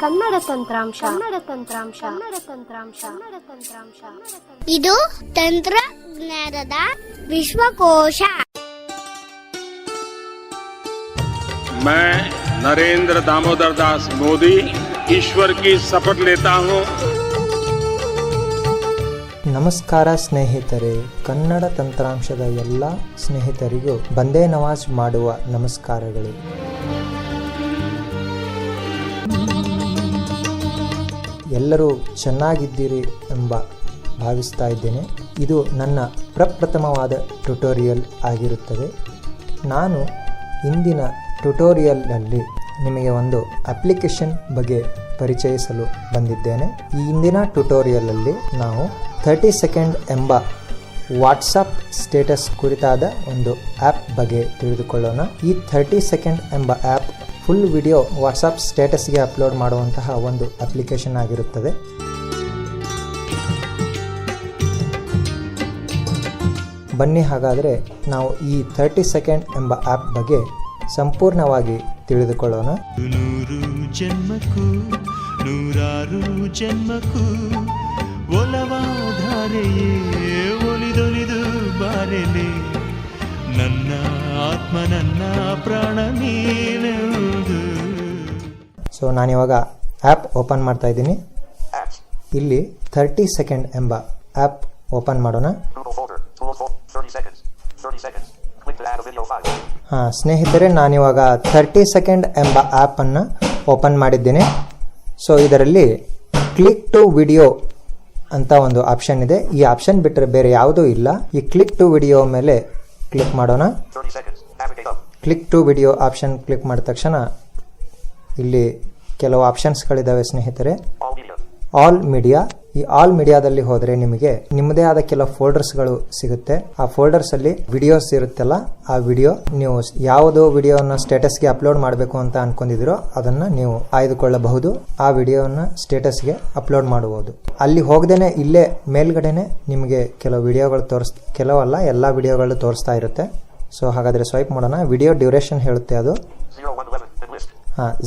ಕನ್ನಡ ತಂತ್ರಾಂಶ. ಇದು ತಂತ್ರಜ್ಞಾನದ ವಿಶ್ವಕೋಶ. मैं नरेंद्र दामोदर दास मोदी ईश्वर की शपथ लेता हूँ. ನಮಸ್ಕಾರ ಸ್ನೇಹಿತರೆ, ಕನ್ನಡ ತಂತ್ರಾಂಶದ ಎಲ್ಲ ಸ್ನೇಹಿತರಿಗೂ ಬಂದೇ ನವಾಜ್ ಮಾಡುವ ನಮಸ್ಕಾರಗಳು. ಎಲ್ಲರೂ ಚೆನ್ನಾಗಿದ್ದೀರಿ ಎಂಬ ಭಾವಿಸ್ತಾ ಇದ್ದೇನೆ. ಇದು ನನ್ನ ಪ್ರಪ್ರಥಮವಾದ ಟ್ಯುಟೋರಿಯಲ್ ಆಗಿರುತ್ತದೆ. ನಾನು ಇಂದಿನ ಟ್ಯುಟೋರಿಯಲ್ನಲ್ಲಿ ನಿಮಗೆ ಒಂದು ಅಪ್ಲಿಕೇಶನ್ ಬಗ್ಗೆ ಪರಿಚಯಿಸಲು ಬಂದಿದ್ದೇನೆ. ಈ ಇಂದಿನ ಟ್ಯುಟೋರಿಯಲಲ್ಲಿ ನಾವು 30 ಸೆಕೆಂಡ್ ಎಂಬ ವಾಟ್ಸಪ್ ಸ್ಟೇಟಸ್ ಕುರಿತಾದ ಒಂದು ಆ್ಯಪ್ ಬಗ್ಗೆ ತಿಳಿದುಕೊಳ್ಳೋಣ. ಈ 30 ಸೆಕೆಂಡ್ ಎಂಬ ಆ್ಯಪ್ ಫುಲ್ ವಿಡಿಯೋ ವಾಟ್ಸಪ್ ಸ್ಟೇಟಸ್ಗೆ ಅಪ್ಲೋಡ್ ಮಾಡುವಂತಹ ಒಂದು ಅಪ್ಲಿಕೇಶನ್ ಆಗಿರುತ್ತದೆ. ಬನ್ನಿ ಹಾಗಾದರೆ ನಾವು ಈ 30 ಸೆಕೆಂಡ್ ಎಂಬ ಆ್ಯಪ್ ಬಗ್ಗೆ ಸಂಪೂರ್ಣವಾಗಿ ತಿಳಿದುಕೊಳ್ಳೋಣ. ನೂರು ಜನ್ಮಕ್ಕೂ ನೂರಾರು ಜನ್ಮಕ್ಕೂ ಒಲವಾಧಾರೆಯೇ ಒಲಿದೊಲಿದು ಬಾರೆಲೆ ನನ್ನ ಆತ್ಮ ನನ್ನ ಪ್ರಾಣ ನೀನೆಂದು. ಸೊ ನಾನಿವಾಗ ಆ್ಯಪ್ ಓಪನ್ ಮಾಡ್ತಾ ಇದ್ದೀನಿ. ಇಲ್ಲಿ 30 ಸೆಕೆಂಡ್ ಎಂಬ ಆ್ಯಪ್ ಓಪನ್ ಮಾಡೋಣ. ಸ್ನೇಹಿತರೆ, ನಾನಿವಾಗ 30 ಸೆಕೆಂಡ್ ಎಂಬ ಆ್ಯಪನ್ನು ಓಪನ್ ಮಾಡಿದ್ದೇನೆ. ಸೊ ಇದರಲ್ಲಿ ಕ್ಲಿಕ್ ಟು ವಿಡಿಯೋ ಅಂತ ಒಂದು ಆಪ್ಷನ್ ಇದೆ. ಈ ಆಪ್ಷನ್ ಬಿಟ್ಟರೆ ಬೇರೆ ಯಾವುದೂ ಇಲ್ಲ. ಈ ಕ್ಲಿಕ್ ಟು ವಿಡಿಯೋ ಮೇಲೆ ಕ್ಲಿಕ್ ಮಾಡೋಣ. Click to video option click ಮಾಡಿದ ತಕ್ಷಣ ಇಲ್ಲಿ ಕೆಲವು ಆಪ್ಷನ್ಸ್ಗಳಿದ್ದಾವೆ ಸ್ನೇಹಿತರೆ. All media. ಈ ಆಲ್ ಮೀಡಿಯಾದಲ್ಲಿ ಹೋದರೆ ನಿಮಗೆ ನಿಮ್ಮದೇ ಆದ ಕೆಲವು ಫೋಲ್ಡರ್ಸ್ಗಳು ಸಿಗುತ್ತೆ. ಆ ಫೋಲ್ಡರ್ಸಲ್ಲಿ ವಿಡಿಯೋಸ್ ಇರುತ್ತಲ್ಲ, ಆ ವಿಡಿಯೋ ನೀವು ಯಾವುದೋ ವಿಡಿಯೋನ ಸ್ಟೇಟಸ್ಗೆ ಅಪ್ಲೋಡ್ ಮಾಡಬೇಕು ಅಂತ ಅನ್ಕೊಂಡಿದ್ದೀರೋ ಅದನ್ನು ನೀವು ಆಯ್ದುಕೊಳ್ಳಬಹುದು. ಆ ವಿಡಿಯೋನ ಸ್ಟೇಟಸ್ಗೆ ಅಪ್ಲೋಡ್ ಮಾಡಬಹುದು. ಅಲ್ಲಿ ಹೋಗದೇನೆ ಇಲ್ಲೇ ಮೇಲ್ಗಡೆನೆ ನಿಮಗೆ ಕೆಲವು ವಿಡಿಯೋಗಳು ಕೆಲವಲ್ಲ ಎಲ್ಲ ವಿಡಿಯೋಗಳು ತೋರಿಸ್ತಾ ಇರುತ್ತೆ. ಸೊ ಹಾಗಾದರೆ ಸ್ವೈಪ್ ಮಾಡೋಣ. ವಿಡಿಯೋ ಡ್ಯೂರೇಷನ್ ಹೇಳುತ್ತೆ ಅದು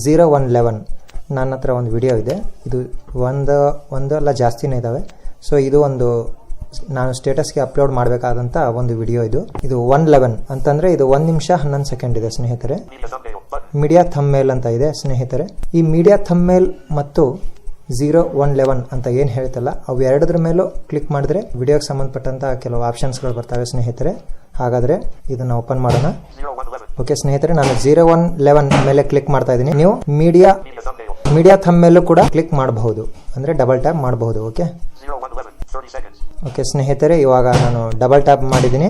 0111. ನನ್ನ ಹತ್ರ ಒಂದು ವಿಡಿಯೋ ಇದೆ. ಇದು ಒಂದು ಅಲ್ಲ ಜಾಸ್ತಿನೇ ಇದ್ದಾವೆ. ಸೊ ಇದು ಒಂದು ನಾನು ಸ್ಟೇಟಸ್ಗೆ ಅಪ್ಲೋಡ್ ಮಾಡಬೇಕಾದಂಥ ಒಂದು ವಿಡಿಯೋ. ಇದು 111 ಅಂತಂದರೆ ಇದು 1 ನಿಮಿಷ 11 ಸೆಕೆಂಡ್ ಇದೆ ಸ್ನೇಹಿತರೆ. ಮೀಡಿಯಾ ಥಂಬ್ನೇಲ್ ಅಂತ ಇದೆ ಸ್ನೇಹಿತರೆ. ಈ ಮೀಡಿಯಾ ಥಂಬ್ನೇಲ್ ಮತ್ತು 0111 ಅಂತ ಏನು ಹೇಳ್ತಲ್ಲ, ಅವು ಎರಡದ್ರ ಮೇಲೂ ಕ್ಲಿಕ್ ಮಾಡಿದ್ರೆ ವಿಡಿಯೋಗೆ ಸಂಬಂಧಪಟ್ಟಂಥ ಕೆಲವು ಆಪ್ಷನ್ಸ್ಗಳು ಬರ್ತವೆ ಸ್ನೇಹಿತರೆ. ಹಾಗಾದರೆ ಇದನ್ನು ಓಪನ್ ಮಾಡೋಣ. ಓಕೆ ಸ್ನೇಹಿತರೆ, ನಾನು 0111 ಮೇಲೆ ಕ್ಲಿಕ್ ಮಾಡ್ತಾ ಇದ್ದೀನಿ. ನೀವು ಮೀಡಿಯಾ ಥಂಬ್ನೇಲ್ ಕೂಡ ಕ್ಲಿಕ್ ಮಾಡಬಹುದು, ಅಂದರೆ ಡಬಲ್ ಟ್ಯಾಪ್ ಮಾಡಬಹುದು. ಓಕೆ ಸ್ನೇಹಿತರೆ, ಇವಾಗ ನಾನು ಡಬಲ್ ಟ್ಯಾಪ್ ಮಾಡಿದ್ದೀನಿ.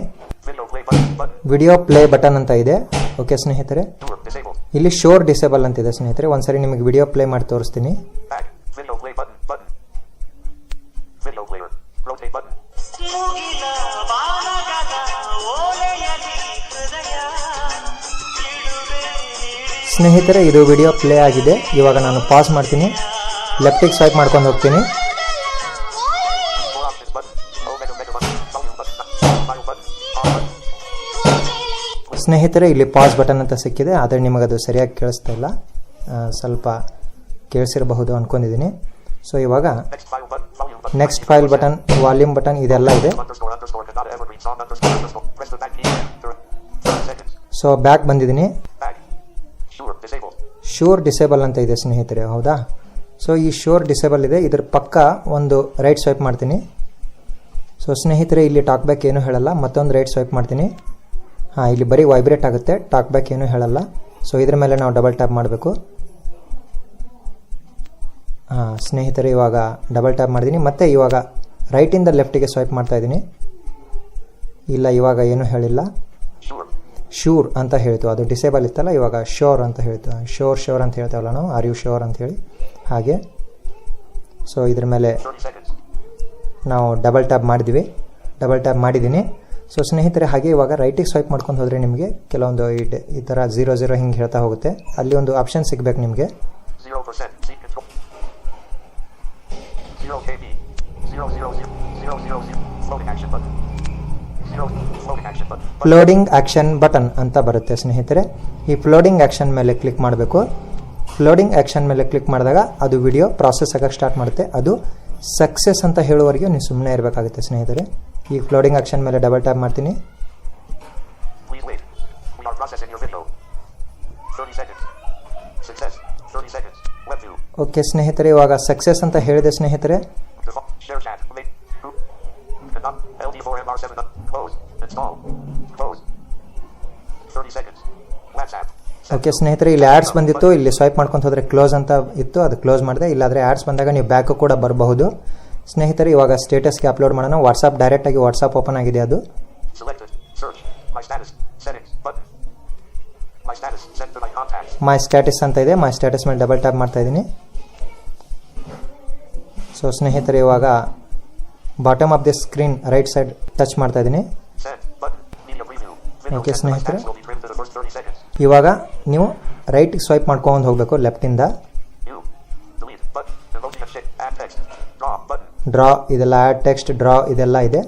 ವಿಡಿಯೋ ಪ್ಲೇ ಬಟನ್ ಅಂತ ಇದೆ. ಓಕೆ ಸ್ನೇಹಿತರೆ, ಇಲ್ಲಿ ಶೋರ್ ಡಿಸೇಬಲ್ ಅಂತಿದೆ ಸ್ನೇಹಿತರೆ. ಒಂದ್ಸರಿ ನಿಮಗೆ ವಿಡಿಯೋ ಪ್ಲೇ ಮಾಡಿ ತೋರಿಸ್ತೀನಿ. ಸ್ನೇಹಿತರೆ, ಇದು ವಿಡಿಯೋ ಪ್ಲೇ ಆಗಿದೆ. ಇವಾಗ ನಾನು ಪಾಸ್ ಮಾಡ್ತೀನಿ. ಲೆಫ್ಟಿಗೆ ಸ್ವೈಪ್ ಮಾಡ್ಕೊಂಡು ಹೋಗ್ತೀನಿ. ಸ್ನೇಹಿತರೆ, ಇಲ್ಲಿ ಪಾಸ್ ಬಟನ್ ಅಂತ ಸಿಕ್ಕಿದೆ, ಆದರೆ ನಿಮಗದು ಸರಿಯಾಗಿ ಕೇಳಿಸ್ತಾ ಇಲ್ಲ. ಸ್ವಲ್ಪ ಕೇಳಿಸಿರಬಹುದು ಅನ್ಕೊಂಡಿದ್ದೀನಿ. ಸೊ ಇವಾಗ next file button, volume button ಇದೆಲ್ಲ ಇದೆ. ಸೊ ಬ್ಯಾಕ್ ಬಂದಿದ್ದೀನಿ. ಶೋರ್ ಡಿಸೇಬಲ್ ಅಂತ ಇದೆ ಸ್ನೇಹಿತರೆ, ಹೌದಾ? ಸೊ ಈ ಶೋರ್ ಡಿಸೇಬಲ್ ಇದೆ. ಇದ್ರ ಪಕ್ಕ ಒಂದು ರೈಟ್ ಸ್ವೈಪ್ ಮಾಡ್ತೀನಿ. ಸೊ ಸ್ನೇಹಿತರೆ, ಇಲ್ಲಿ ಟಾಕ್ ಬ್ಯಾಕ್ ಏನೂ ಹೇಳಲ್ಲ. ಮತ್ತೊಂದು ರೈಟ್ ಸ್ವೈಪ್ ಮಾಡ್ತೀನಿ. ಇಲ್ಲಿ ಬರೀ ವೈಬ್ರೇಟ್ ಆಗುತ್ತೆ, ಟಾಕ್ ಬ್ಯಾಕ್ ಏನೂ ಹೇಳಲ್ಲ. ಸೊ ಇದ್ರ ಮೇಲೆ ನಾವು ಡಬಲ್ ಟ್ಯಾಪ್ ಮಾಡಬೇಕು. ಸ್ನೇಹಿತರೆ, ಇವಾಗ ಡಬಲ್ ಟ್ಯಾಪ್ ಮಾಡಿದ್ದೀನಿ. ಮತ್ತೆ ಇವಾಗ ರೈಟಿಂದ ಲೆಫ್ಟಿಗೆ ಸ್ವೈಪ್ ಮಾಡ್ತಾ ಇದ್ದೀನಿ. ಇಲ್ಲ, ಇವಾಗ ಏನೂ ಹೇಳಿಲ್ಲ. ಶೂರ್ ಅಂತ ಹೇಳ್ತು, ಅದು ಡಿಸೇಬಲ್ ಇತ್ತಲ್ಲ. ಇವಾಗ ಶೋರ್ ಅಂತ ಹೇಳ್ತು. ಶೋರ್ ಅಂತ ಹೇಳ್ತಾವಲ್ಲ ನಾವು, ಆರ್ ಯು ಶೋರ್ ಅಂತ ಹೇಳಿ ಹಾಗೆ. ಸೊ ಇದ್ರ ಮೇಲೆ ನಾವು ಡಬಲ್ ಟ್ಯಾಪ್ ಮಾಡಿದ್ದೀನಿ. ಸೊ ಸ್ನೇಹಿತರೆ, ಹಾಗೆ ಇವಾಗ ರೈಟಿಗೆ ಸ್ವೈಪ್ ಮಾಡ್ಕೊಂಡು ಹೋದರೆ ನಿಮಗೆ ಕೆಲವೊಂದು ಈ ಥರ 00 ಹಿಂಗೆ ಹೇಳ್ತಾ ಹೋಗುತ್ತೆ. ಅಲ್ಲಿ ಒಂದು ಆಪ್ಷನ್ ಸಿಗಬೇಕು ನಿಮಗೆ. ಫ್ಲೋಟಿಂಗ್ ಆಕ್ಷನ್ ಬಟನ್ ಅಂತ ಬರುತ್ತೆ ಸ್ನೇಹಿತರೆ. ಈ ಫ್ಲೋಟಿಂಗ್ ಆಕ್ಷನ್ ಮೇಲೆ ಕ್ಲಿಕ್ ಮಾಡಬೇಕು. ಫ್ಲೋಡಿಂಗ್ ಆ್ಯಕ್ಷನ್ ಮೇಲೆ ಕ್ಲಿಕ್ ಮಾಡಿದಾಗ ಅದು ವಿಡಿಯೋ ಪ್ರಾಸೆಸ್ ಆಗಕ್ಕೆ ಸ್ಟಾರ್ಟ್ ಮಾಡುತ್ತೆ. ಅದು ಸಕ್ಸಸ್ ಅಂತ ಹೇಳುವವರೆಗೆ ನೀವು ಸುಮ್ಮನೆ ಇರಬೇಕಾಗುತ್ತೆ ಸ್ನೇಹಿತರೆ. ಈ ಫ್ಲೋಡಿಂಗ್ ಆ್ಯಕ್ಷನ್ ಮೇಲೆ ಡಬಲ್ ಟ್ಯಾಪ್ ಮಾಡ್ತೀನಿ. ಓಕೆ ಸ್ನೇಹಿತರೆ, ಇವಾಗ ಸಕ್ಸಸ್ ಅಂತ ಹೇಳಿದೆ ಸ್ನೇಹಿತರೆ. ಓಕೆ ಸ್ನೇಹಿತರೆ, ಇಲ್ಲಿ ಆ್ಯಡ್ಸ್ ಬಂದಿತ್ತು, ಇಲ್ಲಿ ಸ್ವೈಪ್ ಮಾಡ್ಕೊಂಡು ಹೋದರೆ ಕ್ಲೋಸ್ ಅಂತ ಇತ್ತು, ಅದು ಕ್ಲೋಸ್ ಮಾಡಿದೆ. ಇಲ್ಲಾದರೆ ಆ್ಯಡ್ಸ್ ಬಂದಾಗ ನೀವು ಬ್ಯಾಕು ಕೂಡ ಬರಬಹುದು. ಸ್ನೇಹಿತರೆ, ಇವಾಗ ಸ್ಟೇಟಸ್ಗೆ ಅಪ್ಲೋಡ್ ಮಾಡೋಣ. ವಾಟ್ಸಪ್ ಡೈರೆಕ್ಟಾಗಿ ವಾಟ್ಸಪ್ ಓಪನ್ ಆಗಿದೆ. ಅದು ಮೈ ಸ್ಟ್ಯಾಟಸ್ ಅಂತ ಇದೆ. ಮೈ ಸ್ಟ್ಯಾಟಸ್ ಮೇಲೆ ಡಬಲ್ ಟ್ಯಾಪ್ ಮಾಡ್ತಾ ಇದ್ದೀನಿ. ಸೊ ಸ್ನೇಹಿತರೆ, ಇವಾಗ bottom of the screen right side touch ಮಾಡ್ತಾ ಇದ್ದೀನಿ. ಓಕೆ ಸ್ನೇಹಿತರೆ, ಇವಾಗ ನೀವು ರೈಟಿಗೆ ಸ್ವೈಪ್ ಮಾಡ್ಕೊಂಡು ಹೋಗಬೇಕು ಲೆಫ್ಟಿಂದ. ಡ್ರಾ ಇದೆಲ್ಲ, ಆ್ಯಡ್ ಟೆಕ್ಸ್ಟ್, ಡ್ರಾ ಇದೆಲ್ಲ ಇದೆ.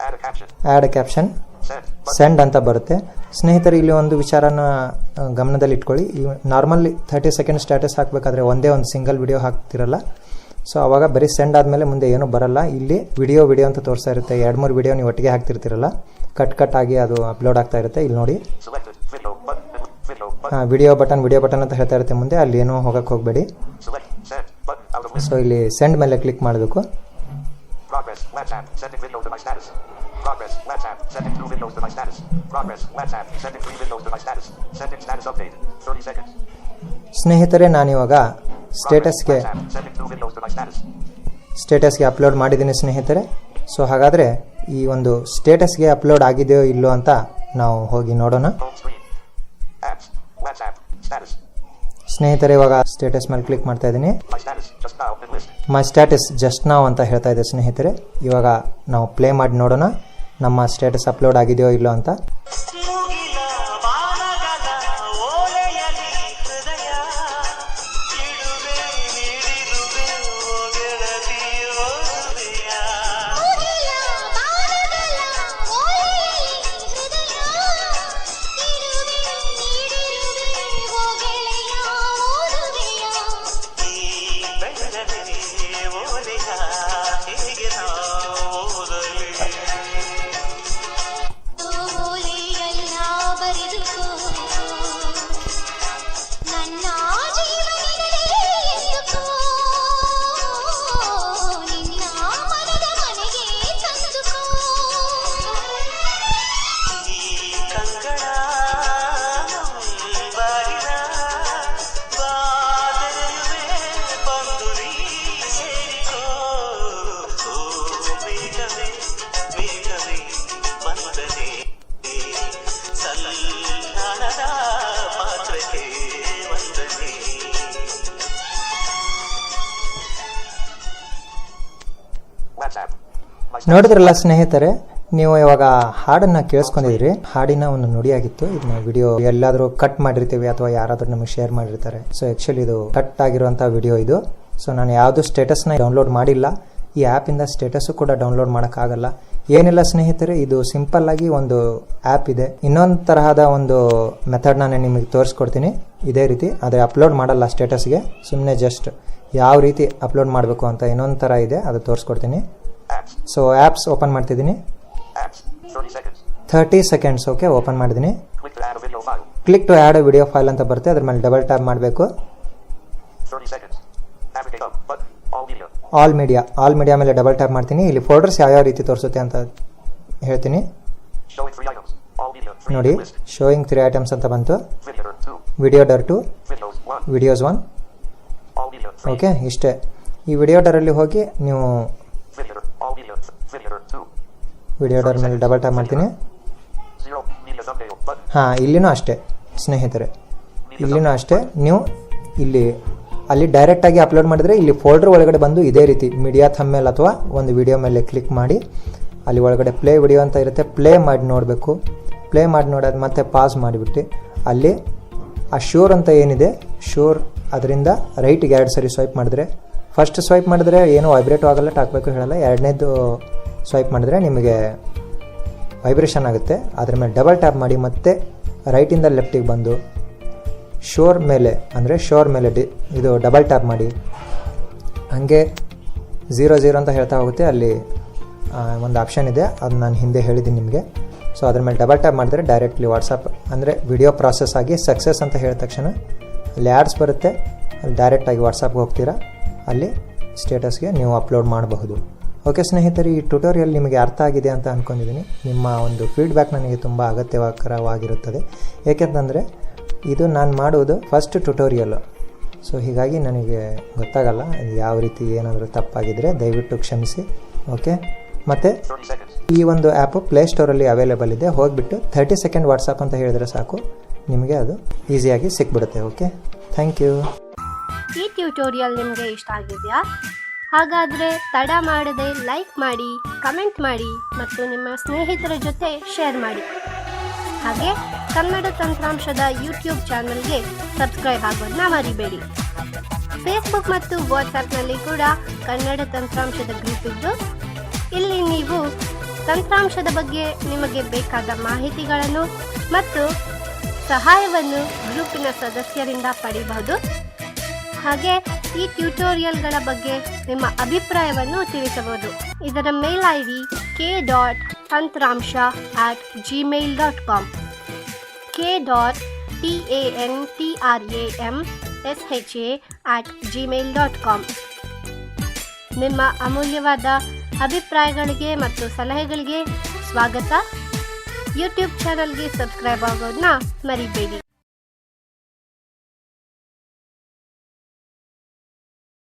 ಆ್ಯಡ್ ಕ್ಯಾಪ್ಷನ್, ಸೆಂಡ್ ಅಂತ ಬರುತ್ತೆ. ಸ್ನೇಹಿತರೆ, ಇಲ್ಲಿ ಒಂದು ವಿಚಾರನ ಗಮನದಲ್ಲಿ ಇಟ್ಕೊಳ್ಳಿ. ನಾರ್ಮಲಿ 30 ಸೆಕೆಂಡ್ ಸ್ಟೇಟಸ್ ಹಾಕಬೇಕಾದ್ರೆ ಒಂದೇ ಒಂದು ಸಿಂಗಲ್ ವಿಡಿಯೋ ಹಾಕ್ತಿರಲ್ಲ. ಸೊ ಅವಾಗ ಬರೀ ಸೆಂಡ್ ಆದಮೇಲೆ ಮುಂದೆ ಏನೂ ಬರಲ್ಲ. ಇಲ್ಲಿ ವಿಡಿಯೋ ಅಂತ ತೋರಿಸ್ತಾ ಇರುತ್ತೆ. 2-3 ವಿಡಿಯೋ ನೀವು ಒಟ್ಟಿಗೆ ಹಾಕ್ತಿರ್ತಿರಲ್ಲ, ಕಟ್ ಆಗಿ ಅದು ಅಪ್ಲೋಡ್ ಆಗ್ತಾ ಇರುತ್ತೆ. ಇಲ್ಲಿ ನೋಡಿ, ವಿಡಿಯೋ ಬಟನ್ ಅಂತ ಹೇಳ್ತಾ ಇರುತ್ತೆ ಮುಂದೆ. ಅಲ್ಲಿ ಏನೂ ಹೋಗಕ್ಕೆ ಹೋಗಬೇಡಿ. ಸೊ ಇಲ್ಲಿ ಸೆಂಡ್ ಮೇಲೆ ಕ್ಲಿಕ್ ಮಾಡಬೇಕು. ಸ್ನೇಹಿತರೆ, ನಾನಿವಾಗ ಸ್ಟೇಟಸ್ಗೆ ಅಪ್ಲೋಡ್ ಮಾಡಿದ್ದೀನಿ ಸ್ನೇಹಿತರೆ. ಸೊ ಹಾಗಾದರೆ ಈ ಒಂದು ಸ್ಟೇಟಸ್ಗೆ ಅಪ್ಲೋಡ್ ಆಗಿದೆಯೋ ಇಲ್ಲೋ ಅಂತ ನಾವು ಹೋಗಿ ನೋಡೋಣ. ಸ್ನೇಹಿತರೆ, ಇವಾಗ ಸ್ಟೇಟಸ್ ಮೇಲೆ ಕ್ಲಿಕ್ ಮಾಡ್ತಾ ಇದ್ದೀನಿ. ಮೈ ಸ್ಟೇಟಸ್ ಜಸ್ಟ್ ನಾವ್ ಅಂತ ಹೇಳ್ತಾ ಇದೆ ಸ್ನೇಹಿತರೆ. ಇವಾಗ ನಾವು ಪ್ಲೇ ಮಾಡಿ ನೋಡೋಣ ನಮ್ಮ ಸ್ಟೇಟಸ್ ಅಪ್ಲೋಡ್ ಆಗಿದೆಯೋ ಇಲ್ಲೋ ಅಂತ. ನೋಡಿದ್ರಲ್ಲ ಸ್ನೇಹಿತರೆ, ನೀವು ಇವಾಗ ಹಾಡನ್ನು ಕೇಳಿಸ್ಕೊಂಡಿದ್ರಿ. ಹಾಡಿನ ಒಂದು ನುಡಿಯಾಗಿತ್ತು. ಇದನ್ನ ವಿಡಿಯೋ ಎಲ್ಲಾದರೂ ಕಟ್ ಮಾಡಿರ್ತೀವಿ ಅಥವಾ ಯಾರಾದರೂ ನಮಗೆ ಶೇರ್ ಮಾಡಿರ್ತಾರೆ. ಸೊ ಆ್ಯಕ್ಚುಲಿ ಇದು ಕಟ್ ಆಗಿರುವಂಥ ವಿಡಿಯೋ ಇದು. ಸೊ ನಾನು ಯಾವುದು ಸ್ಟೇಟಸ್ನ ಡೌನ್ಲೋಡ್ ಮಾಡಿಲ್ಲ. ಈ ಆ್ಯಪಿಂದ ಸ್ಟೇಟಸ್ಸು ಕೂಡ ಡೌನ್ಲೋಡ್ ಮಾಡೋಕ್ಕಾಗಲ್ಲ. ಏನಿಲ್ಲ ಸ್ನೇಹಿತರೆ, ಇದು ಸಿಂಪಲ್ ಆಗಿ ಒಂದು ಆ್ಯಪ್ ಇದೆ. ಇನ್ನೊಂದು ತರಹದ ಒಂದು ಮೆಥಡ್ ನಾನು ನಿಮಗೆ ತೋರಿಸ್ಕೊಡ್ತೀನಿ ಇದೇ ರೀತಿ. ಆದರೆ ಅಪ್ಲೋಡ್ ಮಾಡಲ್ಲ ಸ್ಟೇಟಸ್ಗೆ, ಸುಮ್ಮನೆ ಜಸ್ಟ್ ಯಾವ ರೀತಿ ಅಪ್ಲೋಡ್ ಮಾಡಬೇಕು ಅಂತ ಇನ್ನೊಂದು ಥರ ಇದೆ, ಅದು ತೋರಿಸ್ಕೊಡ್ತೀನಿ. ಸೊ ಆ್ಯಪ್ಸ್ ಓಪನ್ ಮಾಡ್ತಿದ್ದೀನಿ. 30 ಸೆಕೆಂಡ್ಸ್ ಓಕೆ ಓಪನ್ ಮಾಡಿದ್ದೀನಿ. Click to add video file ಅಂತ ಬರುತ್ತೆ, ಅದ್ರ ಮೇಲೆ ಡಬಲ್ ಟ್ಯಾಪ್ ಮಾಡಬೇಕು. ಆಲ್ ಮೀಡಿಯಾ ಮೇಲೆ ಡಬಲ್ ಟ್ಯಾಪ್ ಮಾಡ್ತೀನಿ. ಇಲ್ಲಿ ಫೋಲ್ಡರ್ಸ್ ಯಾವ ರೀತಿ ತೋರಿಸುತ್ತೆ ಅಂತ ಹೇಳ್ತೀನಿ ನೋಡಿ. ಶೋಯಿಂಗ್ 3 ಐಟಮ್ಸ್ ಅಂತ ಬಂತು. Video ಡರ್ 2, videos 1. ಓಕೆ, ಇಷ್ಟೇ. ಈ ವಿಡಿಯೋ ಡರಲ್ಲಿ ಹೋಗಿ ನೀವು ವಿಡಿಯೋ ಡರ್ ಮೇಲೆ ಡಬಲ್ ಟ್ಯಾಪ್ ಮಾಡ್ತೀನಿ. ಇಲ್ಲಿನೂ ಅಷ್ಟೇ ಸ್ನೇಹಿತರೆ, ಇಲ್ಲಿನೂ ಅಷ್ಟೇ. ನೀವು ಅಲ್ಲಿ ಡೈರೆಕ್ಟಾಗಿ ಅಪ್ಲೋಡ್ ಮಾಡಿದರೆ ಇಲ್ಲಿ ಫೋಲ್ಡರ್ ಒಳಗಡೆ ಬಂದು ಇದೇ ರೀತಿ ಮೀಡಿಯಾ ಥಂಬ್ನೇಲ್ ಅಥವಾ ಒಂದು ವಿಡಿಯೋ ಮೇಲೆ ಕ್ಲಿಕ್ ಮಾಡಿ ಅಲ್ಲಿ ಒಳಗಡೆ ಪ್ಲೇ ವಿಡಿಯೋ ಅಂತ ಇರುತ್ತೆ, ಪ್ಲೇ ಮಾಡಿ ನೋಡಬೇಕು. ಪ್ಲೇ ಮಾಡಿ ನೋಡೋದು ಮತ್ತೆ ಪಾಸ್ ಮಾಡಿಬಿಟ್ಟು ಅಲ್ಲಿ ಆ ಶೋರ್ ಅಂತ ಏನಿದೆ, ಶೋರ್ ಅದರಿಂದ ರೈಟಿಗೆ 2 ಸರಿ ಸ್ವೈಪ್ ಮಾಡಿದ್ರೆ, ಫಸ್ಟ್ ಸ್ವೈಪ್ ಮಾಡಿದ್ರೆ ಏನೂ ವೈಬ್ರೇಟು ಆಗಲ್ಲ, ಟಾಕಬೇಕು ಹೇಳಲ್ಲ. 2ನೇದು ಸ್ವೈಪ್ ಮಾಡಿದ್ರೆ ನಿಮಗೆ ವೈಬ್ರೇಷನ್ ಆಗುತ್ತೆ. ಅದ್ರ ಮೇಲೆ ಡಬಲ್ ಟ್ಯಾಪ್ ಮಾಡಿ ಮತ್ತೆ ರೈಟಿಂದ ಲೆಫ್ಟಿಗೆ ಬಂದು ಶೋರ್ ಮೇಲೆ ಅಂದರೆ ಶೋರ್ ಮೇಲೆ ಇದು ಡಬಲ್ ಟ್ಯಾಪ್ ಮಾಡಿ. ಹಾಗೆ 00 ಅಂತ ಹೇಳ್ತಾ ಹೋಗುತ್ತೆ. ಅಲ್ಲಿ ಒಂದು ಆಪ್ಷನ್ ಇದೆ, ಅದು ನಾನು ಹಿಂದೆ ಹೇಳಿದ್ದೀನಿ ನಿಮಗೆ. ಸೊ ಅದ್ರ ಮೇಲೆ ಡಬಲ್ ಟ್ಯಾಪ್ ಮಾಡಿದ್ರೆ ಡೈರೆಕ್ಟ್ಲಿ ವಾಟ್ಸಪ್ ಅಂದರೆ ವಿಡಿಯೋ ಪ್ರಾಸೆಸ್ ಆಗಿ ಸಕ್ಸಸ್ ಅಂತ ಹೇಳಿದ ತಕ್ಷಣ ಅಲ್ಲಿ ಆ್ಯಡ್ಸ್ ಬರುತ್ತೆ. ಅಲ್ಲಿ ಡೈರೆಕ್ಟಾಗಿ ವಾಟ್ಸಪ್ಗೆ ಹೋಗ್ತೀರಾ, ಅಲ್ಲಿ ಸ್ಟೇಟಸ್ಗೆ ನೀವು ಅಪ್ಲೋಡ್ ಮಾಡಬಹುದು. ಓಕೆ ಸ್ನೇಹಿತರೆ, ಈ ಟ್ಯುಟೋರಿಯಲ್ ನಿಮಗೆ ಅರ್ಥ ಆಗಿದೆ ಅಂತ ಅಂದ್ಕೊಂಡಿದ್ದೀನಿ. ನಿಮ್ಮ ಒಂದು ಫೀಡ್ಬ್ಯಾಕ್ ನನಗೆ ತುಂಬ ಅಗತ್ಯಕರವಾಗಿರುತ್ತದೆ. ಏಕೆಂತಂದರೆ ಇದು ನಾನು ಮಾಡುವುದು ಫಸ್ಟ್ ಟ್ಯುಟೋರಿಯಲ್ಲು. ಸೊ ಹೀಗಾಗಿ ನನಗೆ ಗೊತ್ತಾಗಲ್ಲ ಯಾವ ರೀತಿ ಏನಾದರೂ ತಪ್ಪಾಗಿದ್ದರೆ ದಯವಿಟ್ಟು ಕ್ಷಮಿಸಿ. ಓಕೆ, ಮತ್ತು ಈ ಒಂದು ಆ್ಯಪು ಪ್ಲೇಸ್ಟೋರಲ್ಲಿ ಅವೈಲೇಬಲ್ ಇದೆ. ಹೋಗಿಬಿಟ್ಟು 30 ಸೆಕೆಂಡ್ ವಾಟ್ಸಪ್ ಅಂತ ಹೇಳಿದರೆ ಸಾಕು, ನಿಮಗೆ ಅದು ಈಸಿಯಾಗಿ ಸಿಕ್ಬಿಡುತ್ತೆ. Okay, thank you. ಈ ಟ್ಯುಟೋರಿಯಲ್ ನಿಮಗೆ ಇಷ್ಟ ಆಗಿದೆಯಾ? ಹಾಗಾದರೆ ತಡ ಮಾಡದೆ ಲೈಕ್ ಮಾಡಿ, ಕಮೆಂಟ್ ಮಾಡಿ ಮತ್ತು ನಿಮ್ಮ ಸ್ನೇಹಿತರ ಜೊತೆ ಶೇರ್ ಮಾಡಿ. ಹಾಗೆ ಕನ್ನಡ ತಂತ್ರಾಂಶದ ಯೂಟ್ಯೂಬ್ ಚಾನಲ್ಗೆ ಸಬ್ಸ್ಕ್ರೈಬ್ ಆಗೋದನ್ನ ಮರಿಬೇಡಿ. ಫೇಸ್ಬುಕ್ ಮತ್ತು ವಾಟ್ಸಪ್ನಲ್ಲಿ ಕೂಡ ಕನ್ನಡ ತಂತ್ರಾಂಶದ ಗ್ರೂಪ್ ಇದ್ದು, ಇಲ್ಲಿ ನೀವು ತಂತ್ರಾಂಶದ ಬಗ್ಗೆ ನಿಮಗೆ ಬೇಕಾದ ಮಾಹಿತಿಗಳನ್ನು ಮತ್ತು ಸಹಾಯವನ್ನು ಗ್ರೂಪಿನ ಸದಸ್ಯರಿಂದ ಪಡೆಯಬಹುದು. ಹಾಗೆ ಈ ಟ್ಯುಟೋರಿಯಲ್ಗಳ ಬಗ್ಗೆ ನಿಮ್ಮ ಅಭಿಪ್ರಾಯವನ್ನು ತಿಳಿಸಬಹುದು. ಇದರ ಮೇಲ್ ID k.tantramsha@gmail.com k.tantramsha@gmail.com. ನಿಮ್ಮ ಅಮೂಲ್ಯವಾದ ಅಭಿಪ್ರಾಯಗಳಿಗೆ ಮತ್ತು ಸಲಹೆಗಳಿಗೆ ಸ್ವಾಗತ. ಯೂಟ್ಯೂಬ್ ಚಾನಲ್ಗೆ ಸಬ್ಸ್ಕ್ರೈಬ್ ಆಗೋದನ್ನ ಮರಿಬೇಡಿ.